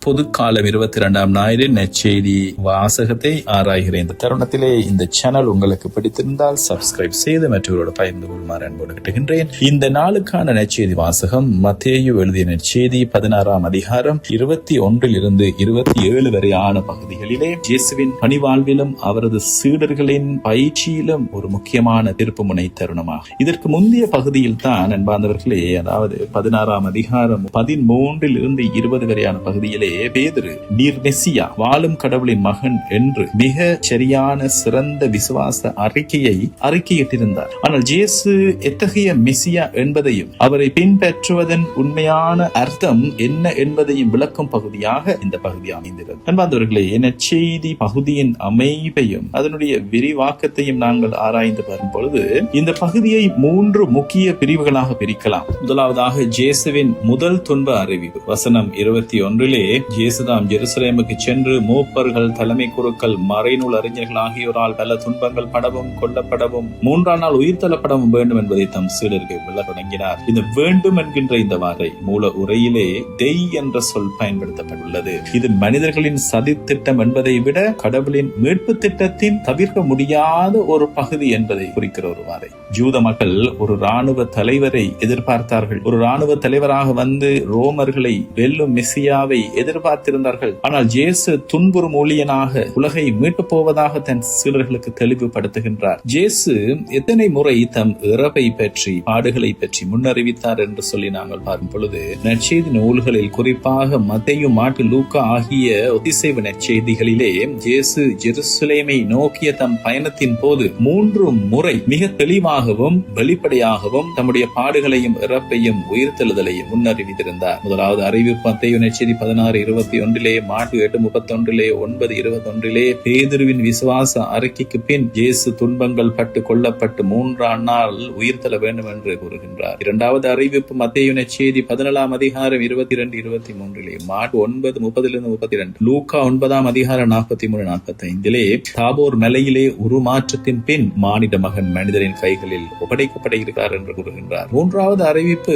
பொதுக்காலம் 22ஆம் ஞாயிறு நற்செய்தி வாசகத்தை ஆராய்கிற இந்த தருணத்திலே இந்த சேனல் உங்களுக்கு பிடித்திருந்தால் சப்ஸ்கிரைப் செய்து மற்றவர்களோடு பகிர்ந்து கொள்ளுமாறு அன்போடு கேட்டுகின்றேன். இந்த நாளுக்கான நற்செய்தி வாசகம் மத்தேயு எழுதிய நற்செய்தி 16ஆம் அதிகாரம் 21 27 வரை ஆன பகுதிகளிலே இயேசுவின் பணிவாழ்விலும் அவரது சீடர்களின் பயிற்சியிலும் ஒரு முக்கியமான திருப்புமுனை தருணமாகும். இதற்கு முந்தைய பகுதியில் தான் அன்பார்ந்தவர்களே, அதாவது 16ஆம் அதிகாரம் 13 20 வரையான பகுதியிலே பேதுரு நீர் மெசியா, வாழும் கடவுளின் மகன் என்று மிக சரியான சிறந்த விசுவாச அறிக்கையிட்டிருந்தார். ஆனால் இயேசு எத்தகைய மெசியா என்பதையும் அவரை பின்பற்றுவதன் உண்மையான அர்த்தம் என்ன என்பதையும் விளக்கும் பகுதியாக இந்த பகுதி அமைந்திருக்கிறது. அன்பார்ந்தவர்களே, நற்செய்தி பகுதியின் அமைப்பையும் அதனுடைய விரிவாக்கத்தையும் நாங்கள் ஆராய்ந்து வரும் பொழுது இந்த பகுதியை 3 முக்கிய பிரிவுகளாக பிரிக்கலாம். முதலாவதாக இயேசுவின் முதல் துன்ப அறிவிப்பு. வசனம் 21 இயேசுதாம் ஜெருசலேமுக்கு சென்று மூப்பர்கள், தலைமை குருக்கள், மறைநூல் அறிஞர்கள் ஆகியோரால் பல துன்பங்கள் படவும் கொல்லப்படவும் 3ஆம் நாள் உயிர் தள்ளப்படவும் வேண்டும் என்பதை தம் சீடர்கள் விளக்க தொடங்கினார். இந்த வேண்டும் என்கின்ற இந்த வார்த்தை மூல உரையிலே தெய் என்ற சொல் பயன்படுத்தப்பட்டுள்ளது. இது மனிதர்களின் சதி திட்டம் என்பதை விட கடவுளின் மீட்பு திட்டத்தின் தவிர்க்க முடியாத ஒரு பகுதி என்பதை குறிக்கிற ஒரு வார்த்தை. ஜூத மக்கள் ஒரு ராணுவ தலைவரை எதிர்பார்த்தார்கள். ஒரு ராணுவ தலைவராக வந்து ரோமர்களை வெல்லும் மெசியாவை எதிர்பார்த்திருந்தார்கள். ஆனால் இயேசு துன்புறும் ஊழியனாக உலகை மீட்டு போவதாக தன் சீடர்களுக்கு தெளிவுபடுத்துகின்றார். இயேசு எத்தனை முறை தம் இறப்பை பற்றி, பாடுகளை பற்றி முன்னறிவித்தார் என்று சொல்லி நாங்கள் பார்க்கும் பொழுது நற்செய்தி நூல்களில், குறிப்பாக மத்தேயு, மாற்கு, லூக்கா ஆகிய ஒத்திசைவு நற்செய்திகளிலே இயேசு ஜெருசலேமை நோக்கிய தம் பயணத்தின் போது 3 முறை மிக தெளிவாகவும் வெளிப்படையாகவும் தம்முடைய பாடுகளையும் இறப்பையும் உயிர்த்தெழுதலையும் முன்னறிவித்திருந்தார். முதலாவது அறிவிப்பு மத்தேயு நற்செய்தி 16:21, மாற்கு 8:31, 9:21 பேதுருவின் விசுவாச அறிக்கைக்கு பின் இயேசு துன்பங்கள் பட்டு கொல்லப்பட்டு 3ஆம் நாள் உயிர்த்தெழ வேண்டும் என்று கூறுகின்றார். இரண்டாவது அறிவிப்பு மத்தேயு நற்செய்தி 17ஆம் அதிகாரம் 22-23, மாற்கு 9:30-32, லூக்கா 9ஆம் அதிகாரம் 43-45 தாபோர் மலையிலே உருமாற்றத்தின் பின் மானிட மகன் மனிதரின் கைகளில் ஒப்படைக்கப்பட இருக்கிறார் என்று கூறுகின்றார். மூன்றாவது அறிவிப்பு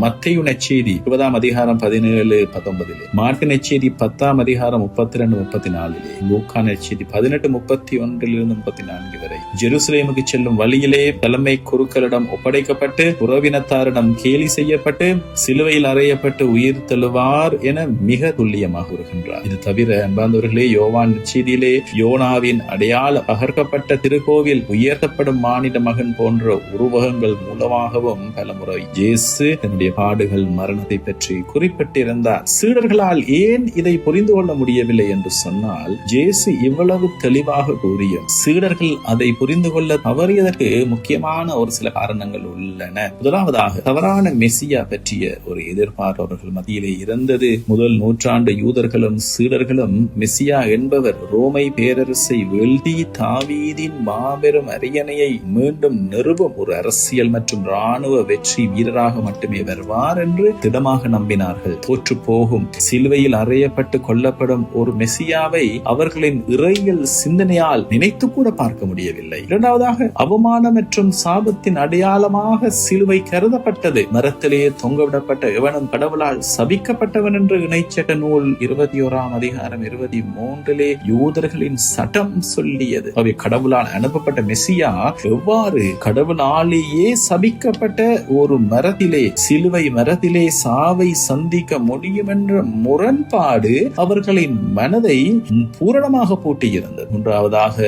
மத்தேயு நற்செய்தி 20ஆம் அதிகாரம் 17-19, மாற்கு நற்செய்தி 10ஆம் அதிகாரம் 32-34, லூக்கா நற்செய்தி 18:31-34 வரை ஜெருசலேமுக்கு செல்லும் வழியிலே தலைமை குருக்களிடம் ஒப்படைக்கப்பட்டு உறவினத்தாரிடம் கேலி செய்யப்பட்டு சிலுவையில் அறையப்பட்டு உயிர் தழுவார் என மிக துல்லியமாக கூறுகின்றார். இது தவிர அன்பார்ந்தவர்களே, யோவான் நற்செய்தியிலே யோனாவின் அடையாள பகர்க்கப்பட்ட திருக்கோவில், உயர்த்தப்படும் மானிட மகன் போன்ற உருவகங்கள் மூலமாகவும் பலமுறை இயேசு தன்னுடைய பாடுகள், மரணத்தை பற்றி குறிப்பிட்டிருந்தார். சீடர்களால் ஏன் இதை புரிந்து கொள்ள முடியவில்லை என்று சொன்னால், இயேசு இவ்வளவு தெளிவாக கூறியும் சீடர்கள் அதை புரிந்து கொள்ள தவறியதற்கு முக்கியமான ஒரு சில காரணங்கள் உள்ளன. முதலாவதாக, தவறான மெசியா பற்றிய ஒரு எதிர்பார்ப்பு அவர்கள் மத்தியிலே இருந்தது. முதல் நூற்றாண்டு யூதர்களும் சீடர்களும் மெசியா என்பவர் ரோமை பேரரசை வீழ்த்தி தாவீதின் மாபெரும் அரியணையை மீண்டும் நிறுவும் ஒரு அரசியல் மற்றும் இராணுவ வெற்றி வீரராக மட்டுமே வருவார் என்று திடமாக நம்பினார்கள். தோற்று போகும், சிலுவையில் அறையப்பட்டு கொல்லப்படும் ஒரு மெசியாவை அவர்களின் இறையியல் சிந்தனையால் நினைத்து கூட பார்க்க முடியவில்லை. இரண்டாவதாக, அவமானம் மற்றும் சாபத்தின் அடையாளமாக சிலுவை கருதப்பட்டது. மரத்திலேயே தொங்கவிடப்பட்ட எவனும் கடவுளால் சபிக்கப்பட்டவன் என்று இணைச்சக நூல் 21ஆம் அதிகாரம் 23 யூதர்களின் சட்டம் சொல்லியது. அவை கடவுளால் அனுப்பப்பட்ட மெசியா எவ்வாறு கடவுளாலேயே சபிக்கப்பட்ட ஒரு மரத்திலே, சிலுவை மரத்திலே சாவை சந்திக்க முடியும் என்ற முரண்பாடு அவர்களின் மனதை பூரணமாக பூட்டியிருந்தது. மூன்றாவதாக,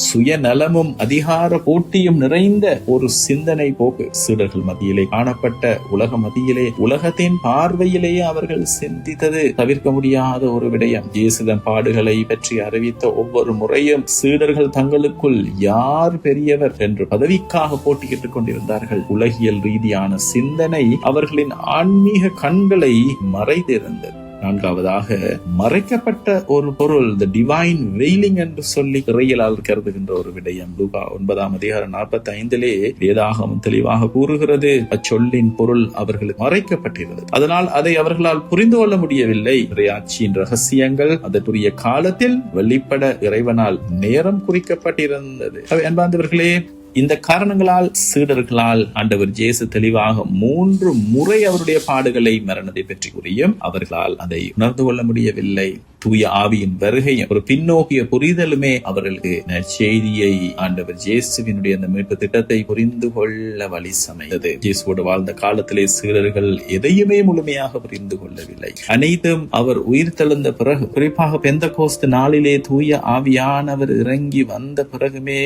சுயநலமும் அதிகார போட்டியும் நிறைந்த ஒரு சிந்தனை போக்கு சீடர்கள் மத்தியிலே காணப்பட்ட. உலக மத்தியிலே, உலகத்தின் பார்வையிலேயே அவர்கள் சிந்தித்தது தவிர்க்க முடியாத ஒரு விடயம். இயேசுவின் பாடுகளை பற்றி அறிவித்த ஒவ்வொரு முறையும் சீடர்கள் தங்களுக்குள் யார் பெரியவர் என்று பதவிக்காக போட்டியிட்டுக் கொண்டிருந்தார்கள். உலகியல் ரீதியான சிந்தனை அவர்களின் ஆன்மீக கண்களை மறைத்திருந்தது. நான்காவதாக, மறைக்கப்பட்ட ஒரு பொருள், தி டிவைன் வெயிலிங் என்று சொல்லி இறையியலால் கருதுகின்ற ஒரு விடயம். லூக்கா 9ஆம் அதிகாரம் 45 வேதாகமம் தெளிவாக கூறுகிறது. அச்சொல்லின் பொருள் அவர்களுக்கு மறைக்கப்பட்டிருந்தது. அதனால் அதை அவர்களால் புரிந்து கொள்ள முடியவில்லை. இறையாட்சியின் ரகசியங்கள் அதற்குரிய காலத்தில் வெளிப்பட இறைவனால் நேரம் குறிக்கப்பட்டிருந்தது. அன்பார்ந்தவர்களே, இந்த காரணங்களால் சீடர்களால் ஆண்டவர் இயேசு தெளிவாக 3 முறை அவருடைய பாடுகளை மரணத்தை பற்றி கூறியும் அவர்களால் அதை உணர்ந்து கொள்ள முடியவில்லை. தூய ஆவியின் வருகையும் ஒரு பின்னோக்கிய புரிதலுமே அவர்களுக்கு நற்செய்தியை ஆண்டவர் இயேசுவினுடைய அந்த மீட்பு திட்டத்தை புரிந்து கொள்ள வழி சமைத்தது. இயேசுவோடு வாழ்ந்த காலத்திலே சீடர்கள் எதையுமே முழுமையாக புரிந்து கொள்ளவில்லை. அனைத்தும் அவர் உயிர் தெழுந்த பிறகு, குறிப்பாக பெந்தகோஸ்து நாளிலே தூய ஆவியானவர் இறங்கி வந்த பிறகுமே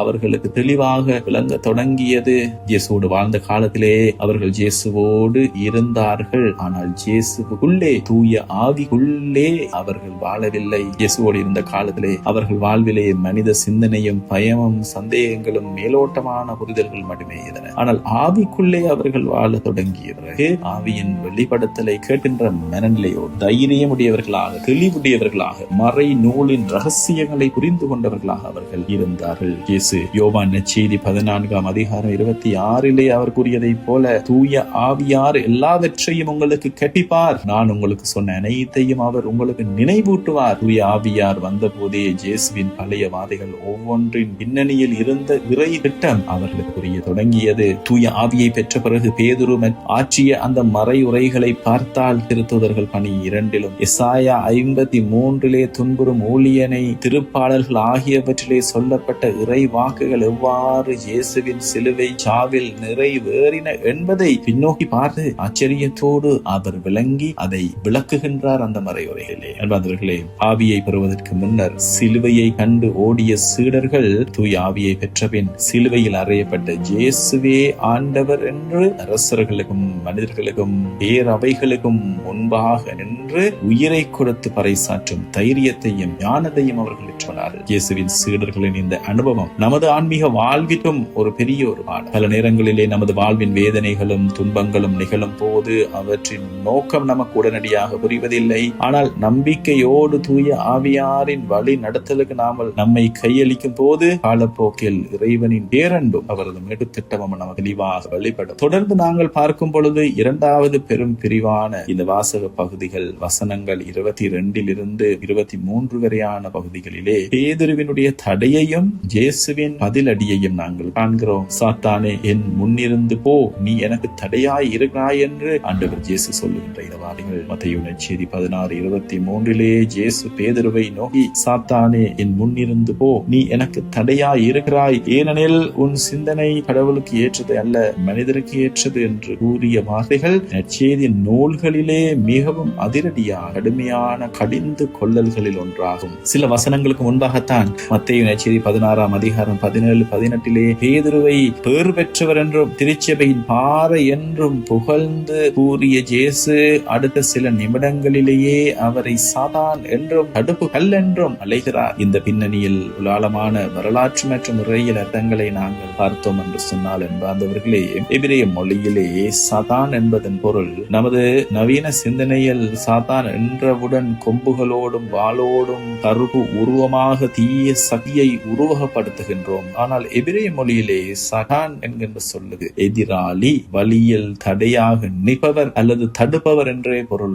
அவர்களுக்கு தெளிவாக விளங்க தொடங்கியது. இயேசுவோடு வாழ்ந்த காலத்திலே அவர்கள் இயேசுவோடு இருந்தார்கள். ஆனால் இயேசுவுக்குள்ளே தூய ஆவிக்குள்ளே அவர்கள் வாழவில்லை. இயேசுவோடு இருந்த காலத்திலே அவர்கள் வாழ்விலே மனித சிந்தனையும் பயமும் சந்தேகங்களும் மேலோட்டமான புரிதல்கள் மட்டுமே இருந்தன. ஆனால் ஆவிக்குள்ளே அவர்கள் வாழ தொடங்கிய பிறகு ஆவியின் வெளிப்படுத்தலை கேட்கின்ற மனநிலையோடு தைரியமுடையவர்களாக, தெளிவுடையவர்களாக, மறை நூலின் ரகசியங்களை புரிந்து கொண்டவர்களாக அவர்கள் இருந்தார்கள். இயேசு யோவான் நற்செய்தி 14ஆம் அதிகாரம் 26 அவர் கூறியதை போல, தூய ஆவியார் எல்லாவற்றையும் உங்களுக்கு கற்பிப்பார், நான் உங்களுக்கு சொன்ன அனைத்தையும் அவர் உங்களுக்கு நினைவூட்டுவார். தூய ஆவியார் வந்த போதே இயேசுவின் பழைய வாதைகள் ஒவ்வொன்றின் பின்னணியில் இருந்த இறை திட்டம் அவர்களுக்கு புரிய தொடங்கியது. தூய ஆவியை பெற்ற பிறகு பேதுரு ஆற்றிய அந்த மறை உரைகளை பார்த்தால் திருத்தூதர்கள் பணி 2 எசாயா 53 துன்புறும் ஊழியனை, திருப்பாடல்கள் ஆகியவற்றிலே சொல்லப்பட்ட இறை வாக்குகள் எவ்வாறு இயேசுவின் சிலுவை சாவில் நிறைவேறின என்பதை பின்னோக்கி பார்த்து ஆச்சரியத்தோடு அவர் விளங்கி அதை விளக்குகின்றார் அந்த மறை உரையிலே. அன்பார்ந்தவர்களே, ஆவியை பெறுவதற்கு முன்னர் சிலுவையை கண்டு ஓடிய சீடர்கள் தூய ஆவியை பெற்றபின் சிலுவையில் அறையப்பட்ட இயேசுவே ஆண்டவர் என்று அரசர்களுக்கும் மனிதர்களுக்கும் பேரவைகளுக்கும் முன்பாக நின்று உயிரை கொடுத்து பறைசாற்றும் தைரியத்தையும் ஞானத்தையும் அவர்கள் பெற்றார்கள். இயேசுவின் சீடர்களின் இந்த அனுபவம் நமது ஆன்மீக வாழ்விற்கும் ஒரு பெரிய ஒரு பாடம். பல நேரங்களிலே நமது வாழ்வின் வேதனைகளும் துன்பங்களும் நிகழும் போது அவற்றின் நோக்கம் நமக்கு உடனடியாக புரிவதில்லை. ஆனால் நம்பிக்கையோடு தூய ஆவியாரின் வழி நடத்தலுக்கு நாமல் நம்மை கையளிக்கும் போது காலப்போக்கில் இறைவனின் பேரன்பும் அவரது மீட்பு திட்டமும் நமக்கு தெளிவாக வெளிப்படும். தொடர்ந்து நாங்கள் பார்க்கும் பொழுது 2வது பெரும் பிரிவான இந்த வாசக பகுதிகள் வசனங்கள் 22 23 வரையான பகுதிகளிலே பேதுருவினுடைய தடையையும் இயேசுவின் பதிலடியையும் நாங்கள் காண்கிறோம். சாத்தானே, என் முன்னிருந்து போ, நீ எனக்கு தடையாய் இருக்கிறாய் என்று ஆண்டவர் இயேசு சொல்லுகின்ற இந்த வார்த்தைகள் மத்தேயு நற்செய்தி 16:23 இயேசு பேதுருவை நோக்கி, சாத்தானே, என் முன்னிருந்து போ, நீ எனக்கு தடையாய் இருக்கிறாய், ஏனெனில் உன் சிந்தனை கடவுளுக்கு ஏற்றது அல்ல, மனிதருக்கு ஏற்றது என்று கூறிய வார்த்தைகள் நற்செய்தி நூல்களிலே மிகவும் அதிரடியான கடுமையான கடிந்து கொள்ளல்களில் ஒன்றாகும். சில வசனங்களுக்கு முன்பாகத்தான் மத்தேயு நற்செய்தி 16ஆம் அதிகாரம் 17-18 பேதுருவை பேறு பெற்றவர் என்றும் திருச்சபையின் பாறை என்றும் புகழ்ந்து கூறிய இயேசு அடுத்த சில நிமிடங்களிலேயே அவரை சாதான் என்றும் தடுப்பு கல் என்றும் அழைக்கிறார். இந்த பின்னணியில் ஆழமான வரலாற்று மற்றும் இறையியல் அர்த்தங்களை நாங்கள் பார்த்தோம் என்று சொன்னால், என்பவர்களே, எபிரேய மொழியிலே சாதான் என்பதன் பொருள், நமது நவீன சிந்தனையில் சாதான் என்றவுடன் கொம்புகளோடும் வாளோடும் கருப்பு உருவமாக தீய சக்தியை உருவகப்படுத்துகின்றோம். ஆனால் எபிரேய மொழியிலே சகான் என்கின்ற சொல்லுது எதிராளி, வழியில் தடையாக நிற்பவர் அல்லது தடுப்பவர் என்றே பொருள்.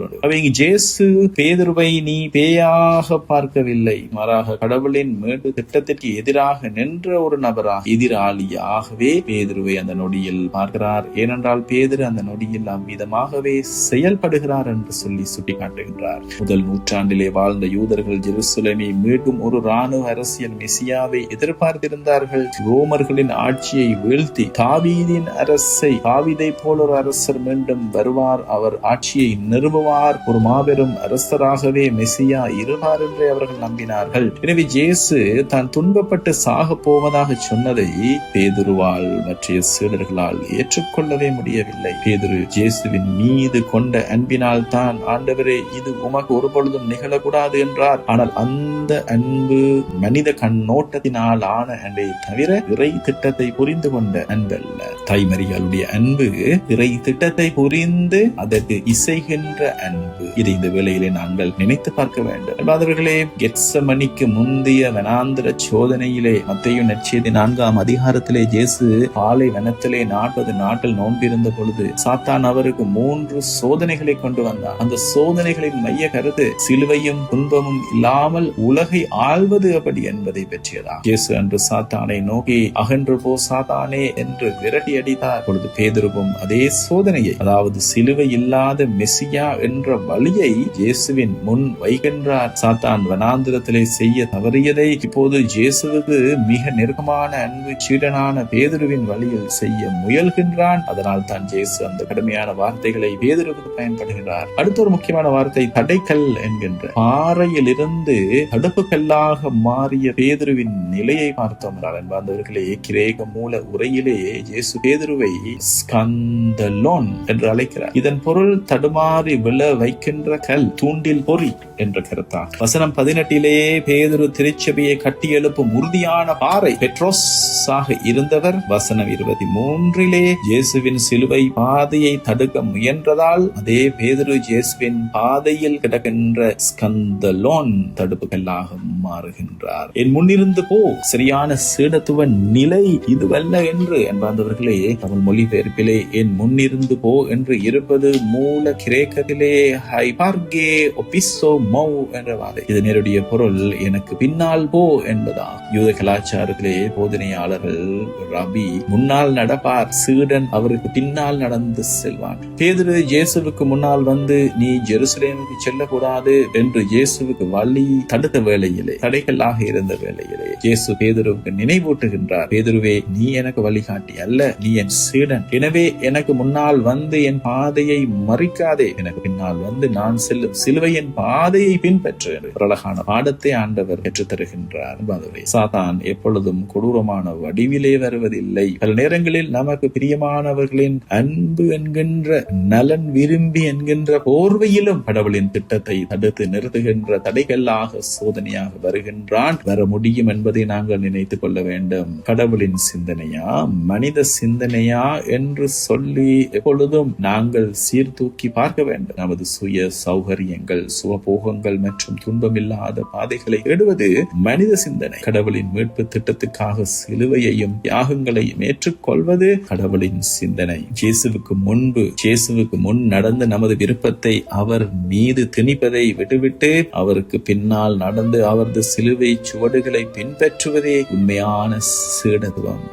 இயேசு பேதுருவை நீ பேயாக பார்க்கவில்லை, மாறாக கடவுளின் மீட்பு திட்டத்திற்கு எதிராக நின்ற ஒரு நபராக, எதிராளியாகவே பேதுருவை அந்த நொடியில் பார்க்கிறார். ஏனென்றால் பேதுரு அந்த நொடியில் அவ்விதமாகவே செயல்படுகிறார் என்று சொல்லி சுட்டிக்காட்டுகின்றார். முதல் நூற்றாண்டிலே வாழ்ந்த யூதர்கள் ஜெருசலேமை மீண்டும் ஒரு இராணுவ அரசியல் மெசியாவை எதிர்பார்த்திருந்தார்கள். ரோமர்களின் ஆட்சியை வீழ்த்தி தாவீதின் அரசை, தாவீதை போல ஒரு அரசர் மீண்டும் வருவார், அவர் ஆட்சியை நிறுவுவார், ஒரு மாபெரும் அரசராகவே மெசியா இருப்பார் என்று அவர்கள் நம்பினார்கள். எனவே இயேசு தான் துன்பப்பட்டு சாக போவதாக சொன்னதை பேதுருவால் மற்ற சீடர்களால் ஏற்றுக்கொள்ளவே முடியவில்லை. பேதுரு இயேசுவின் மீது கொண்ட அன்பினால் தான், ஆண்டவரே, இது உமக்கு ஒரு பொழுதும் நிகழக்கூடாது என்றார். ஆனால் அந்த அன்பு மனித கண்ணோட்டத்தினால் ஆன அன்பை தவிர இறை திட்டத்தை புரிந்து கொண்ட அன்பல்ல. தாய்மரியாளுடைய அன்பு இறை திட்டத்தை புரிந்து அதற்கு இசைகின்ற அன்பு. இதை இந்த வேளையிலே நாங்கள் நினைத்து பார்க்க வேண்டும். அன்பார்ந்தவர்களே, கெத்செமனிக்கு முந்தைய வனாந்திர சோதனையிலே மத்தேயு நற்செய்தி 4ஆம் அதிகாரத்திலே இயேசு பாலைவனத்திலே 40 நாட்கள் நோன்பிருந்த பொழுது சாத்தான் அவருக்கு 3 சோதனைகளை கொண்டு வந்தார். அந்த சோதனைகளின் மைய கருத்து சிலுவையும் துன்பமும் இல்லாமல் உலகை ஆள்வது எப்படி என்பதை பற்றியதா. இயேசு அன்று சாத்தானை நோக்கி அகன்று போ சாத்தானே என்று விரட்டி அடித்தார். பொழுது பேதுருவும் அதே சோதனையை, அதாவது சிலுவை இல்லாத மெசியா என்ற வழியை இயேசுவின் முன் வைக்கின்றார். சாத்தான் வனாந்திரத்திலே செய்ய தவறியதை இப்போது இயேசுவுக்கு மிக நெருக்கமான அன்பு சீடனான பேதுருவின் வழியில் செய்ய முயல்கின்றான். அதனால் தான் இயேசு அந்த கடுமையான வார்த்தைகளை பேதுருவுக்கு பயன்படுகின்றார். அடுத்த ஒரு முக்கியமான வார்த்தை தடைக்கல் என்கின்ற பாறையில் இருந்து தடுப்பு கல்லாக மாறிய பேதுருவின் நிலையை பார்த்தோம். என்பவர்களே, கிரேக்க மூல உரையிலே இயேசு பேதுருவை ஸ்கந்தலோன் என்று அழைக்கிறார். இதன் பொருள் தடுமாறி விழ வைக்கின்ற கல், தூண்டில் பொறி என்ற கருத்தா. வசனம் 18 பேதுரு திருச்சபையை கட்டி எழுப்பும் உறுதியான பாறை பெட்ரோஸ் ஆக இருந்தவர். வசனம் 23 இயேசுவின் சிலுவை பாதையை தடுக்க முயன்றதால் அதே பேதுரு இயேசுவின் பாதையில் கிடக்கின்ற ஸ்கந்தலோன் தடுப்பு கல்லாக மாறுகின்றார். என் முன்னிருந்து போ, சரியான சீடத்துவ நிலை இதுவல்ல என்று. என்பவர்களே, தமிழ் மொழிபெயர்ப்பிலே என் முன்னிருந்து போ என்று இருப்பது மூல கிரேக்கத்திலே ஹைபார்கே ஒபிசோ மௌ என்ற வார்த்தை. இது நேரடிய பொருள் எனக்கு பின்னால் போ என்பதா. யூத கலாச்சாரத்திலே போதனையாளர்கள் ரபி முன்னால் நடப்பார், சீடன் அவருக்கு பின்னால் நடந்து செல்வான். பேதுரு இயேசுவுக்கு முன்னால் வந்து நீ ஜெருசலேமுக்கு செல்லக்கூடாது என்று இயேசுவுக்கு வழி தடுத்த வேளையிலே, தடைகளாக இருந்த வேளையிலே இயேசு பேதுருவுக்கு நினைவூட்டுகின்றார். பேதுருவே, நீ எனக்கு வழிகாட்டி அல்ல, நீ என் சீடன். எனவே எனக்கு முன்னால் வந்து என் பாதையை மறிக்காதே, எனக்கு பின்னால் வந்து நான் செல்லும் சிலுவையின் பாதையை பின்பற்று. ஒரு அழகான பாடத்தை ஆண்டவர் பெற்றுத் தருகின்றார். சாத்தான் எப்பொழுதும் கொடூரமான வடிவிலே வருவதில்லை. பல நேரங்களில் நமக்கு பிரியமானவர்களின் அன்பு என்கின்ற, நலன் விரும்பி என்கின்ற போர்வையிலும் கடவுளின் திட்டத்தை தடுத்து நிறுத்துகின்ற தடைகளாக, சோதனையாக வருகின்றான். வர முடியும் என்பதை நாங்கள் நினைத்துக் கொள்ள வேண்டும். கடவுளின் சிந்தனையா மனித சிந்தனையா என்று சொல்லி எப்பொழுதும் நாங்கள் சீர்தூக்கி பார்க்க வேண்டும். நமது சுய சௌகரியங்கள், சுகபோகங்கள் மற்றும் துன்பமில்லாத பாதைகளை தேடுவது மனித சிந்தனை. கடவுளின் மீட்பு திட்டத்துக்காக சிலுவையையும் தியாகங்களையும் ஏற்றுக்கொள்வது கடவுளின் சிந்தனை. இயேசுவுக்கு முன் நடந்த நமது விருப்பத்தை அவர் மீது திணிப்பதை விட்டுவிட்டு அவருக்கு பின்னால் நடந்து அவரது சிலுவை சுவடுகளை பின்பற்றுவதே உண்மையான சீடத்துவம்.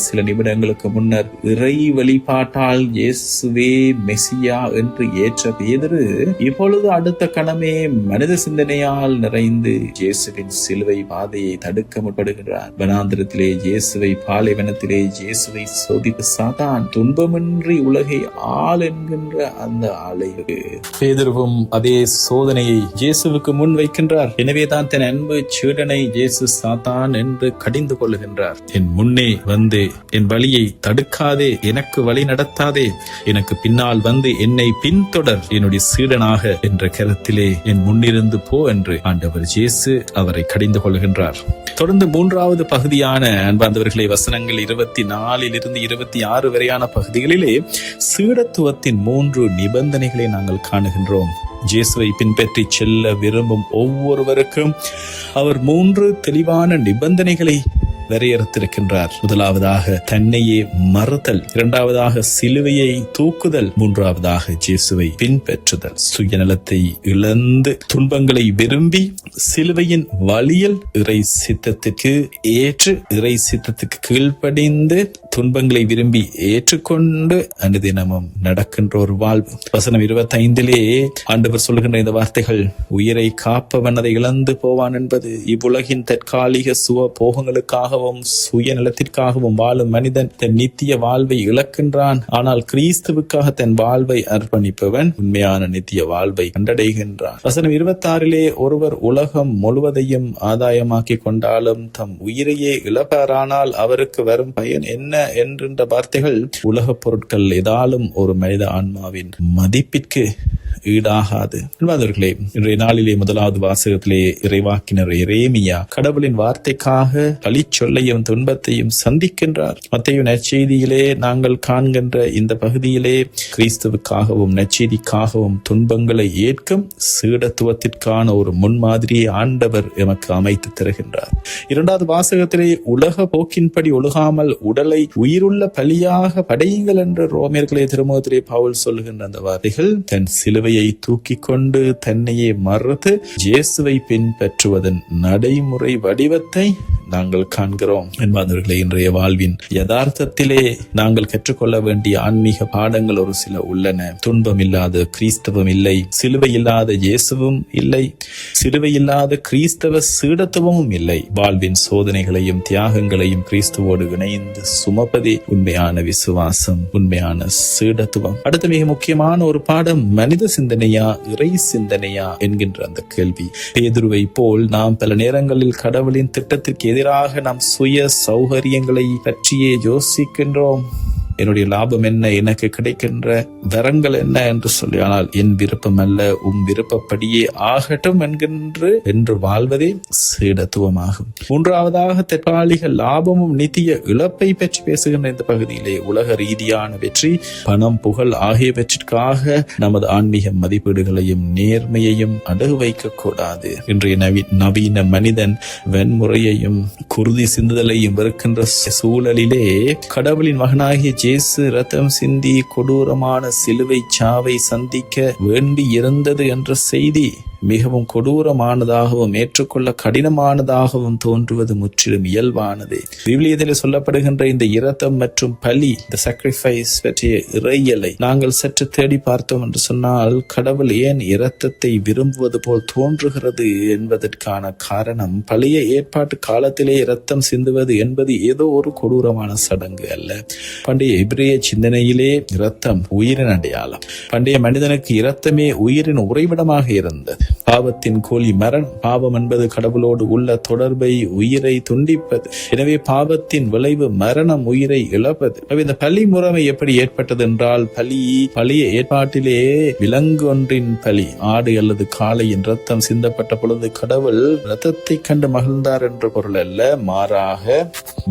சில நிமிடங்களுக்கு முன்னர் இறை வழிபாட்டால் இயேசுவே மெசியா என்று ஏற்ற பேதுரு இப்பொழுது அடுத்த கணமே மனித சிந்தனையால் நிறைந்து இயேசுவின் சிலுவை பாதையை தடுக்க முற்படுகிறார். வனாந்திரத்திலே இயேசுவை, பாலைவனத்திலே இயேசுவை சோதித்த சாத்தான் துன்பமின்றி உலகை ஆள் என்கின்ற அந்த அலைவு. பேதுருவும் அதே சோதனையை இயேசுவுக்கு முன் வைக்கின்றார். எனவேதான் தன் அன்பு சீடனை இயேசு சாத்தான் என்று கடிந்து கொள்ளுகின்றார். என் முன்னே வந்து என் வழியை தடுக்காதே, எனக்கு வழி நடத்தாதே, எனக்கு பின்னால் வந்து என்னை பின்தொடர், என்னுடைய சீடனாக என்ற கருத்திலே என் முன்னிருந்து போ என்று ஆண்டவர் இயேசு அவரை கடிந்து கொள்கின்றார். தொடர்ந்து 3வது பகுதியான அன்பார்ந்தவர்களை வசனங்கள் 24 26 வரையான பகுதிகளிலே சீடத்துவத்தின் 3 நிபந்தனைகளை நாங்கள் காணுகின்றோம். இயேசுவை பின்பற்றி செல்ல விரும்பும் ஒவ்வொருவருக்கும் அவர் 3 தெளிவான நிபந்தனைகளை வரையறுத்திருக்கின்றார். முதலாவதாக தன்னையே மறுத்தல், இரண்டாவதாக சிலுவையை தூக்குதல், மூன்றாவதாக இயேசுவை பின்பற்றுதல். சுயநலத்தை இழந்து துன்பங்களை விரும்பி சிலுவையின் வழியில் இறை சித்தத்திற்கு ஏற்று, இறை சித்தத்துக்கு கீழ்ப்படிந்து துன்பங்களை விரும்பி ஏற்றுக்கொண்டு அனுதினமும் நடக்கின்ற ஒரு வாழ்வு. வசனம் 25 ஆண்டவர் சொல்கின்ற இந்த வார்த்தைகள், உயிரை காப்பவன் அதை இழந்து போவான் என்பது. இவ்வுலகின் தற்காலிக சுவ போகங்களுக்காகவும் சுயநலத்திற்காகவும் வாழும் மனிதன் தன் நித்திய வாழ்வை இழக்கின்றான். ஆனால் கிறிஸ்துவுக்காக தன் வாழ்வை அர்ப்பணிப்பவன் உண்மையான நித்திய வாழ்வை கண்டடைகின்றான். வசனம் 26 ஒருவர் உலகம் முழுவதையும் ஆதாயமாக்கி கொண்டாலும் தம் உயிரையே இழப்பாரானால் அவருக்கு வரும் பயன் என்ன என்கின்ற வார்த்தைகள் உலக பொருட்கள் எதாலும் ஒரு மனித ஆன்மாவின் மதிப்பிற்கு ஈடாகாது. அன்பார்ந்தவர்களே, இன்றைய நாளிலே முதலாவது வாசகத்திலே இறைவாக்கினர் எரேமியா கடவுளின் வார்த்தைக்காக பழி சொல்லையும் துன்பத்தையும் சந்திக்கின்றார். மத்தேயு நற்செய்தியிலே நாங்கள் காண்கின்ற இந்த பகுதியிலே கிறிஸ்துவுக்காகவும் நற்செய்திக்காகவும் துன்பங்களை ஏற்கும் சீடத்துவத்திற்கான ஒரு முன்மாதிரியை ஆண்டவர் எமக்கு அமைத்து தருகின்றார். இரண்டாவது வாசகத்திலே உலக போக்கின்படி ஒழுகாமல் உடலை உயிருள்ள பலியாக படையுங்கள் என்று ரோமியர்களே திருமுகத்திலே பவுல் சொல்லுகின்ற அந்த வார்த்தைகள் தன் சிலுவையை தூக்கி கொண்டு தன்னையே மறுத்து இயேசுவை பின்பற்றுவதன் நடைமுறை வடிவத்தை நாங்கள் காண்கிறோம். என்பவர்களே, இன்றைய வாழ்வின் யதார்த்தத்திலே நாங்கள் கற்றுக்கொள்ள வேண்டிய ஆன்மீக பாடங்கள் ஒரு சில உள்ளன. துன்பம் இல்லாத கிறிஸ்தவம் இல்லை, சிலுவை இல்லாத இயேசுவும் இல்லை, சிலுவை இல்லாத கிறிஸ்தவ சீடத்துவமும் இல்லை. வாழ்வின் சோதனைகளையும் தியாகங்களையும் கிறிஸ்துவோடு இணைந்து சுமப்பதே உண்மையான விசுவாசம், உண்மையான சீடத்துவம். அடுத்து மிக முக்கியமான ஒரு பாடம் மனித சிந்தனையா இறை சிந்தனையா என்கின்ற அந்த கேள்வி. பேதுருவை போல் நாம் பல நேரங்களில் கடவுளின் திட்டத்திற்கு எதிராக நாம் சுய சௌகரியங்களை பற்றியே யோசிக்கின்றோம். என்னுடைய லாபம் என்ன, எனக்கு கிடைக்கின்ற வரங்கள் என்ன என்று சொல்லி, ஆனால் என் விருப்பம் அல்ல உம் விருப்பப்படியே ஆகட்டும் என்று வாழ்வதே சீடத்துவமாகும். மூன்றாவதாக தற்காலிக லாபமும் நித்திய இழப்பை பற்றி பேசுகின்ற இந்த பகுதியிலே உலக ரீதியான வெற்றி, பணம், புகழ் ஆகியவற்றிற்காக நமது ஆன்மீக மதிப்பீடுகளையும் நேர்மையையும் அடகு வைக்க கூடாது. இன்றைய நவீன மனிதன் வன்முறையையும் குருதி சிந்துதலையும் வெறுக்கின்ற சூழலிலே கடவுளின் மகனாகிய இயேசு ரத்தம் சிந்தி கொடூரமான சிலுவை சாவை சந்திக்க வேண்டி இருந்தது என்ற செய்தி மிகவும் கொடூரமானதாகவும் ஏற்றுக்கொள்ள கடினமானதாகவும் தோன்றுவது முற்றிலும் இயல்பானது. விவிலியத்தில் சொல்லப்படுகின்ற இந்த இரத்தம் மற்றும் பலி, இந்த சாக்ரிஃபைஸ் பற்றிய இறையலை நாங்கள் சற்று தேடி பார்த்தோம் என்று சொன்னால், கடவுள் ஏன் இரத்தத்தை விரும்புவது போல் தோன்றுகிறது என்பதற்கான காரணம், பழைய ஏற்பாட்டு காலத்திலே இரத்தம் சிந்துவது என்பது ஏதோ ஒரு கொடூரமான சடங்கு அல்ல. பண்டைய எபிரேய சிந்தனையிலே இரத்தம் உயிரின் அடையாளம். பண்டைய மனிதனுக்கு இரத்தமே உயிரின் உறைவிடமாக இருந்தது. பாவத்தின் கூலி மரணம். பாவம் என்பது கடவுளோடு உள்ள தொடர்பை, உயிரை துண்டிப்பது. எனவே பாவத்தின் விளைவு மரணம், உயிரை இழப்பது. இந்த பலி முறைமை எப்படி ஏற்பட்டது என்றால், பழைய ஏற்பாட்டிலே விலங்கு ஒன்றின் பலி, ஆடு அல்லது காளையின் ரத்தம் சிந்தப்பட்ட பொழுது கடவுள் ரத்தத்தை கண்டு மகிழ்ந்தார் என்ற பொருள் அல்ல. மாறாக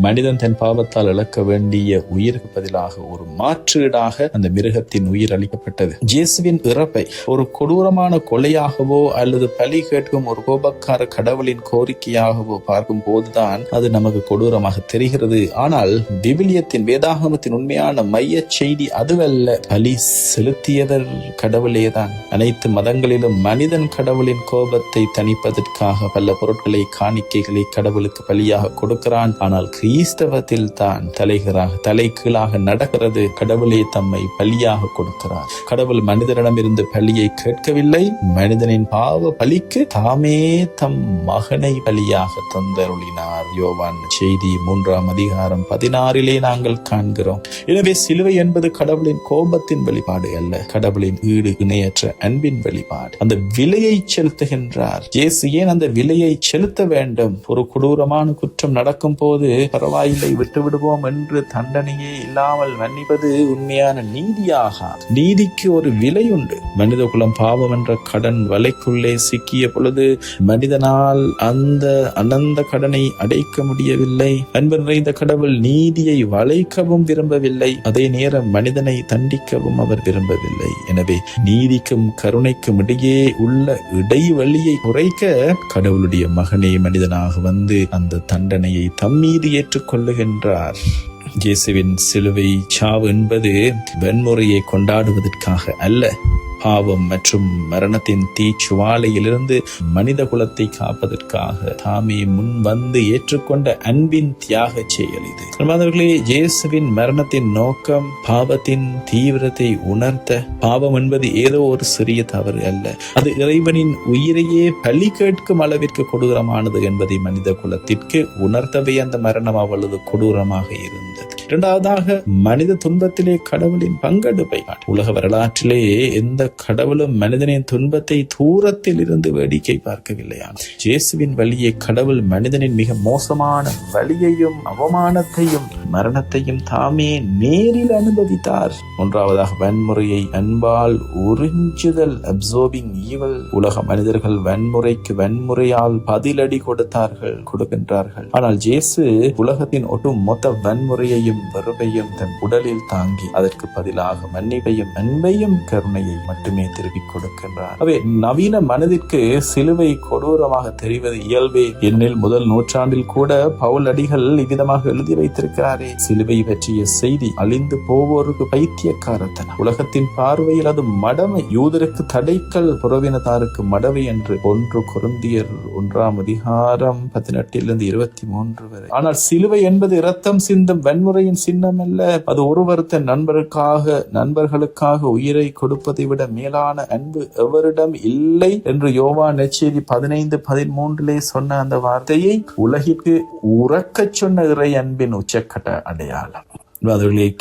மனிதன் தன் பாவத்தால் இழக்க வேண்டிய உயிருக்கு பதிலாக ஒரு மாற்றீடாக அந்த மிருகத்தின் உயிர் அளிக்கப்பட்டது. இயேசுவின் இறப்பை ஒரு கொடூரமான கொலையாகவோ அல்லது பலி கேட்கும் ஒரு கோபக்கார கடவுளின் கோரிக்கையாகவோ பார்க்கும் போதுதான் அது நமக்கு கொடூரமாக தெரிகிறது. ஆனால் விவிலியத்தின் வேதாகமத்தின் உண்மையான மைய செய்தி அதுவல்ல. பலி செலுத்தியவர் கடவுளேதான். அனைத்து மதங்களிலும் மனிதன் கடவுளின் கோபத்தை தணிப்பதற்காக பல பொருட்களை, காணிக்கைகளை கடவுளுக்கு பலியாக கொடுக்கிறான். ஆனால் கிறிஸ்தவத்தில் தான் தலை கீழாக நடக்கிறது. கடவுளே தம்மை பலியாக கொடுக்கிறார். கடவுள் மனிதனிடமிருந்து பலியை கேட்கவில்லை. மனிதனின் பாவ பலிக்கு தாமே தம் மகனை பலியாக தந்தருளினார். யோவான் செய்தி 3:16 நாங்கள் காண்கிறோம். எனவே சிலுவை என்பது கடவுளின் கோபத்தின் வெளிப்பாடு அல்ல, கடவுளின் ஈடு இணையற்ற அன்பின் வெளிப்பாடு. அந்த விலையை செலுத்துகின்றார் இயேசு. ஏன் அந்த விலையை செலுத்த வேண்டும்? ஒரு கொடூரமான குற்றம் நடக்கும் போது பரவாயில்லை விட்டு விடுவோம் என்று தண்டனையே இல்லாமல் மன்னிப்பது உண்மையான நீதியாக. நீதிக்கு ஒரு விலை உண்டு. மனித குலம் பாவம் என்ற கடன் வலைக்குள்ளே சிக்கிய பொழுது மனிதனால் அந்த அனந்த கடனை அடைக்க முடியவில்லை. அன்பு நிறைந்த கடவுள் நீதியை வளைக்கவும் விரும்பவில்லை, அதே நேரம் மனிதனை தண்டிக்கவும் அவர் விரும்பவில்லை. எனவே நீதிக்கும் கருணைக்கும் இடையே உள்ள இடைவெளியை குறைக்க கடவுளுடைய மகனே மனிதனாக வந்து அந்த தண்டனையை தம்மீது ஏற்றுக்கொள்ளுகின்றார். இயேசுவின் சிலுவை சாவு என்பது வன்முறையை கொண்டாடுவதற்காக அல்ல, பாவம் மற்றும் மரணத்தின் தீச்சுவாலையிலிருந்து மனித குலத்தை காப்பதற்காக தாமே முன் வந்து ஏற்றுக்கொண்ட அன்பின் தியாக செயல் இது. மாணவர்களே, இயேசுவின் மரணத்தின் நோக்கம் பாவத்தின் தீவிரத்தை உணர்த்த. பாவம் என்பது ஏதோ ஒரு சிறிய தவறு அல்ல, அது இறைவனின் உயிரையே பலி கேட்கும் அளவிற்கு கொடூரமானது என்பதை மனித குலத்திற்கு உணர்த்தவே அந்த மரணம் அவ்வளவு கொடூரமாக இருந்தது. இரண்டாவதாக, மனித துன்பத்திலே கடவுளின் பங்கெடுப்பை. உலக வரலாற்றிலே எந்த கடவுளும் மனிதனின் துன்பத்தை தூரத்தில் இருந்து வேடிக்கை பார்க்கவில்லையா? இயேசுவின் வழியை கடவுள் மனிதனின் மிக மோசமான வலியையும் அவமானத்தையும் மரணத்தையும் தாமே நேரில் அனுபவித்தார். மூன்றாவதாக வன்முறையை அன்பால் உறிஞ்சுதல், அப்சர்பிங் ஈவல். உலக மனிதர்கள் வன்முறைக்கு வன்முறையால் பதிலடி கொடுக்கின்றார்கள். ஆனால் இயேசு உலகத்தின் ஒட்டுமொத்த வன்முறையையும் வெறுப்பையும் தன் உடலில் தாங்கி அதற்கு பதிலாக மன்னிப்பையும் அன்பையும் கருணையை மட்டுமே திருப்பிக் கொடுக்கின்றார். அவை நவீன மனதிற்கு சிலுவை கொடூரமாக தெரிவது இயல்பே. என்னில் முதல் நூற்றாண்டில் கூட பவுல் அடிகள் இவ்விதமாக எழுதி வைத்திருக்கிறாரே, சிலுவை பற்றிய செய்தி அழிந்து போவோருக்கு பைத்தியக்காரத்தனம், உலகத்தின் பார்வையில் அது மடமை, யூதருக்கு தடைக்கல், புறவினத்தாருக்கு மடவை என்று 1 கொரிந்தியர் 1:18-23 வரை. ஆனால் சிலுவை என்பது இரத்தம் சிந்தும் வன்முறையின் சின்னம் அல்ல. அது ஒருவர் தன் நண்பர்களுக்காக உயிரை கொடுப்பதை விட மேலான அன்பு எவரிடம் இல்லை என்று யோவான் நற்செய்தி 15:13 சொன்ன அந்த வார்த்தையை உலகிற்கு உறக்கச் சொன்ன இறை அன்பின் உச்சக்கட்ட அடையாளம்.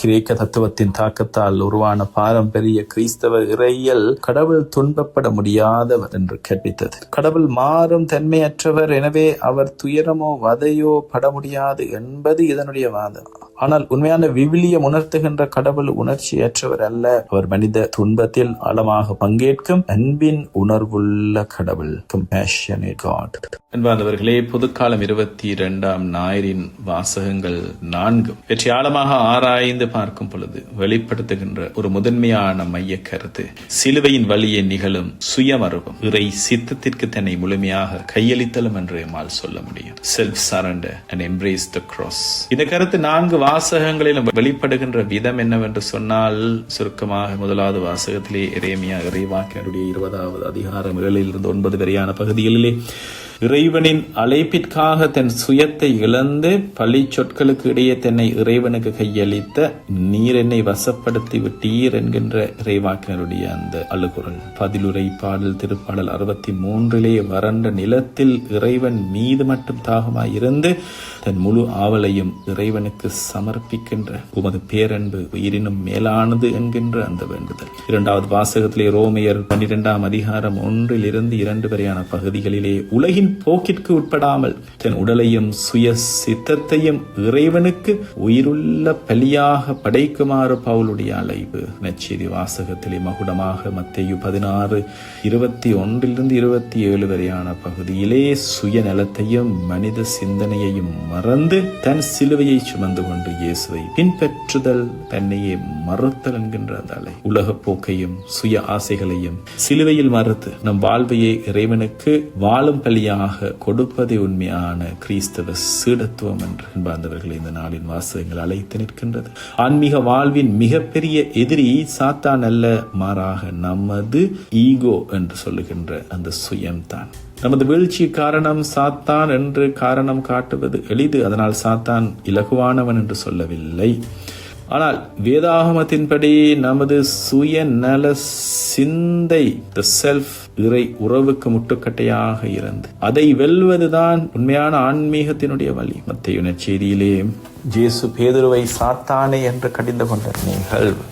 கிரேக்க தத்துவத்தின் தாக்கத்தால் உருவான பாரம்பரிய கிறிஸ்தவ இறையியல் கடவுள் துன்பப்பட முடியாதவர் என்று கற்பித்தது. கடவுள் மாறும் தன்மையற்றவர், எனவே அவர் துயரமோ வதையோ பட முடியாது என்பது இதனுடைய வாதம். ஆனால் உண்மையான விவிலியம் உணர்த்துகின்ற கடவுள் உணர்ச்சியற்றவர் அல்ல. அவர் மனித துன்பத்தில் ஆழமாக பங்கேற்கும் அன்பின் உணர்வுள்ள கடவுள், கம்பேஷனேட் காட். அன்பானவர்களே, பொதுக்காலம் 22ஆம் ஞாயிறின் வாசகங்கள் 4 வெற்றி ஆழமாக ஆராய்ந்து பார்க்கும் பொழுது வெளிப்படுத்துகின்ற ஒரு முதன்மையான மைய கருத்து சிலுவையின் வழியை நிகழும் சுயமறுபம், இறை சித்தத்திற்கு தன்னை முழுமையாக கையளித்தலும் என்று எம்மால் சொல்ல முடியும். Self surrender and embrace the cross. இந்த கருத்து 4 வாசகங்களிலும் வெளிப்படுகின்ற விதம் என்னவென்று சொன்னால், சுருக்கமாக முதலாவது வாசகத்திலே எரேமியா இறைவாக்கினருடைய 20வது அதிகாரம் 7 -9 வரையான பகுதிகளிலே இறைவனின் அழைப்பிற்காக தன் சுயத்தை இழந்து பழி சொற்களுக்கு இடையே தன்னை இறைவனுக்கு கையளித்த நீர் என்னை வசப்படுத்தி விட்டீர் என்கின்ற இறைவாக்கினருடைய அந்த அழுகுரல். பதிலுரை பாடல் திருப்பாடல் 63 வறண்ட நிலத்தில் இறைவன் மீது மட்டும் தாகமாய் இருந்து தன் முழு ஆவலையும் இறைவனுக்கு சமர்ப்பிக்கின்ற உமது பேரன்பு உயிரினும் மேலானது என்கின்ற அந்த வேண்டுதல். 2வது வாசகத்திலே ரோமையர் 12ஆம் அதிகாரம் 1-2 வரையான பகுதிகளிலே உலகின் போக்கிற்கு உட்படாமல் தன் உடலையும் சுய சித்தத்தையும் இறைவனுக்கு உயிருள்ள பலியாக படைக்குமாறு பவுலுடைய அழைப்பு. நற்செய்தி வாசகத்திலே மகுடமாக மத்தேயு 16:21-27 வரையான பகுதியிலே சுயநலத்தையும் மனித சிந்தனையையும் மறந்து தன் சிலுவையை சுமந்து கொண்டு இயேசுவை பின்பற்றுதல், தன்னையே மறுத்தல் என்கின்ற அந்த அலை. உலக போக்கையும் சுய ஆசைகளையும் சிலுவையில் மறுத்து நம் வாழ்வையை இறைவனுக்கு வாழும் பலியாக கொடுப்பதே உண்மையான கிறிஸ்தவ சீடத்துவம் என்று என்பார்ந்தவர்களை இந்த நாளின் வாசகங்கள் அழைத்து நிற்கின்றது. ஆன்மீக வாழ்வின் மிகப்பெரிய எதிரி சாத்தான் அல்ல, மாறாக நமது ஈகோ என்று சொல்லுகின்ற அந்த சுயம்தான். நமது வீழ்ச்சி காரணம் சாத்தான் என்று காரணம் காட்டுவது எளிது. அதனால் சாத்தான் இலகுவானவன் என்று சொல்லவில்லை. ஆனால் வேதாகமத்தின்படி நமது சுயநல சிந்தை, தி செல்ஃப், இறை உறவுக்கு முட்டுக்கட்டையாக இருந்து அதை வெல்வதுதான் உண்மையான ஆன்மீகத்தினுடைய வழி. மத்தேயு நற்செய்தியிலே இயேசு பேதுருவை சாத்தானே என்று கடிந்து கொண்ட நிகழ்வு.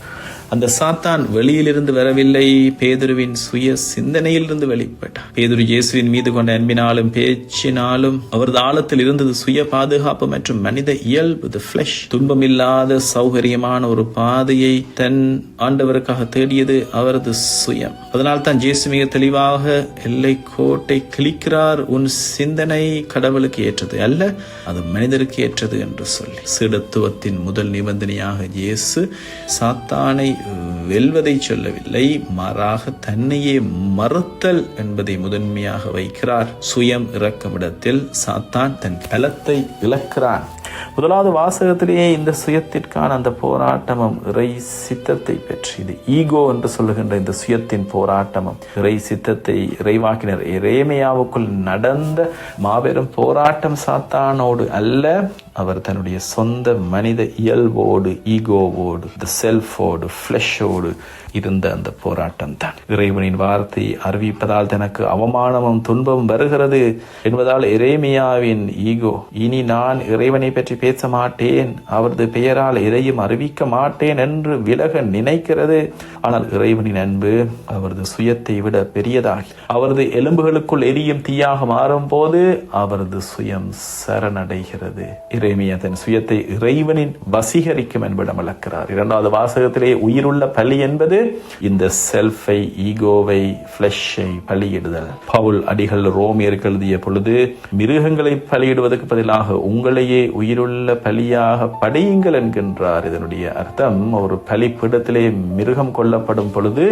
அந்த சாத்தான் வெளியிலிருந்து வரவில்லை, பேதுருவின் சுய சிந்தனையிலிருந்து வெளிப்பட்டார். பேதுரு இயேசுவின் மீது கொண்ட அன்பினாலும் பேச்சினாலும் அவரது ஆழத்தில் இருந்தது சுய பாதுகாப்பு மற்றும் மனித இயல்பு, தி ஃபிளஷ். துன்பமில்லாத சௌகரியமான ஒரு பாதையை தன் ஆண்டவருக்காக தேடியது அவரது சுயம். அதனால் தான் இயேசு மிக தெளிவாக எல்லை கோட்டை கிழிக்கிறார். உன் சிந்தனை கடவுளுக்கு ஏற்றது அல்ல, அது மனிதருக்கு ஏற்றது என்று சொல்லி சீடத்துவத்தின் முதல் நிபந்தனையாக இயேசு சாத்தானை வெல்வதை சொல்லவில்லை, மாறாக தன்னையே மறுத்தல் என்பதை முதன்மையாக வைக்கிறார். சுயம் இறக்குமிடத்தில் சாத்தான் தன் பலத்தை இழக்கிறான். முதலாவது வாசகத்திலேயே இந்த சுயத்திற்கான அந்த போராட்டமும் இறை சித்தத்தை பற்றி, இது ஈகோ என்று சொல்லுகின்ற இந்த சுயத்தின் போராட்டமும் இறை சித்தத்தை இறைவாக்கினர் எரேமியாவுக்குள் நடந்த மாபெரும் போராட்டம் சாத்தானோடு அல்ல, அவர் தன்னுடைய சொந்த மனித இயல்போடு, ஈகோவோடு, த செல்ஃபோடு, ஃபிளஷோடு இருந்த அந்த போராட்டம் தான். இறைவனின் வார்த்தை அறிவிப்பதால் தனக்கு அவமானமும் துன்பமும் வருகிறது என்பதால் எரேமியாவின் ஈகோ, இனி நான் இறைவனை பற்றி பேச மாட்டேன், அவரது பெயரால் எதையும் அறிவிக்க மாட்டேன் என்று விலக நினைக்கிறது. ஆனால் இறைவனின் அன்பு அவரது சுயத்தை விட பெரியதாகி அவரது எலும்புகளுக்குள் எரியும் தீயாக மாறும் போது அவரது சுயம் சரணடைகிறது. எரேமியா தன் சுயத்தை இறைவனின் வசீகரிக்கும் என்பிடம் விளக்கிறார். 2வது வாசகத்திலே உயிருள்ள பலி என்பது இந்த செல்ஃபை, ஈகோவை, ஃபிளஷை பலியிடுதல். பவுல் அடிகள் ரோமியருக்கு எழுதிய பொழுது மிருகங்களை பலியிடுவதற்கு பதிலாக உங்களையே உயிருள்ள பலியாக படையுங்கள் என்கின்றார். இதனுடைய அர்த்தம், ஒரு பலிப்பீடத்திலே மிருகம் கொல்லப்படும் பொழுது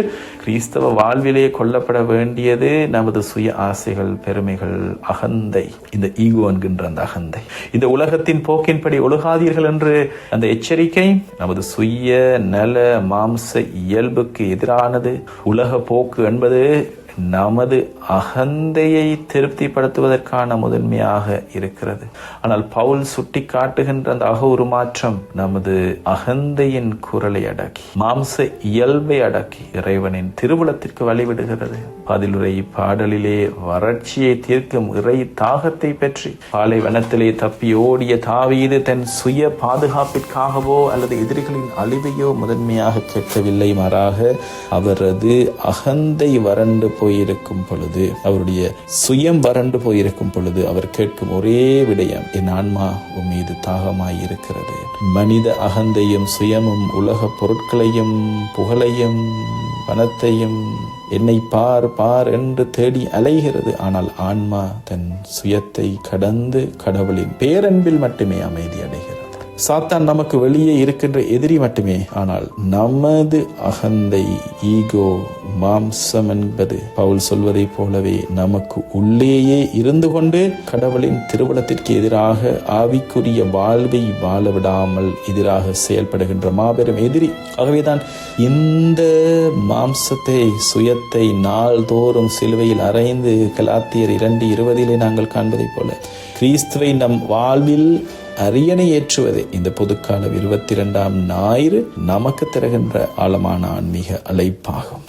கிறிஸ்தவ வாழ்விலே கொல்லப்பட வேண்டியது நமது சுய ஆசைகள், பெருமைகள், அகந்தை, இந்த ஈகோ என்கின்ற அந்த அகந்தை. இந்த உலகத்தின் போக்கின்படி ஒழுகாதீர்கள் என்று அந்த எச்சரிக்கை நமது சுய நல மாம்ச இயல்புக்கு எதிரானது. உலக போக்கு என்பது நமது அகந்தையை திருப்திப்படுத்துவதற்கான முதன்மையாக இருக்கிறது. ஆனால் பவுல் சுட்டி காட்டுகின்ற அந்த உருமாற்றம் நமது அகந்தையின் குரலை அடக்கி, மாம்ச இயல்பை அடக்கி இறைவனின் திருவுளத்திற்கு வழிவிடுகிறது. பதிலுரை பாடலிலே வறட்சியை தீர்க்கும் இறை தாகத்தை பற்றி பாலைவனத்திலே தப்பி ஓடிய தாவீது தன் சுய பாதுகாப்பிற்காகவோ அல்லது எதிரிகளின் அழிவையோ முதன்மையாக கேட்கவில்லை. மாறாக அவரது அகந்தை வறண்டு போயிருக்கும் பொழுது, அவருடைய சுயம் வறண்டு போயிருக்கும் பொழுது அவர் கேட்கும் ஒரே விடயம், என் ஆன்மா உன் மீது தாகமாய் இருக்கிறது. மனித அகந்தையும் சுயமும் உலக பொருட்களையும் புகழையும் பணத்தையும் என்னை பார் பார் என்று தேடி அலைகிறது. ஆனால் ஆன்மா தன் சுயத்தை கடந்து கடவுளின் பேரன்பில் மட்டுமே அமைதி அடைகிறது. சாத்தான் நமக்கு வெளியே இருக்கின்ற எதிரி மட்டுமே. ஆனால் நமது அகந்தை, ஈகோ, மாம்சம் என்பது பவுல் சொல்வதை போலவே நமக்கு உள்ளேயே இருந்து கொண்டு கடவுளின் திருவுளத்திற்கு எதிராக ஆவிக்குரிய வாழ்வை வாழ விடாமல் எதிராக செயல்படுகின்ற மாபெரும் எதிரி. ஆகவேதான் இந்த மாம்சத்தை, சுயத்தை நாள்தோறும் சிலுவையில் அறைந்து கலாத்தியர் 2:20 நாங்கள் காண்பதை போல கிறிஸ்துவை நம் வாழ்வில் அரியணை ஏற்றுவதே இந்த பொதுக்கால 22ஆம் ஞாயிறு நமக்கு தருகின்ற ஆழமான ஆன்மீக அழைப்பாகும்.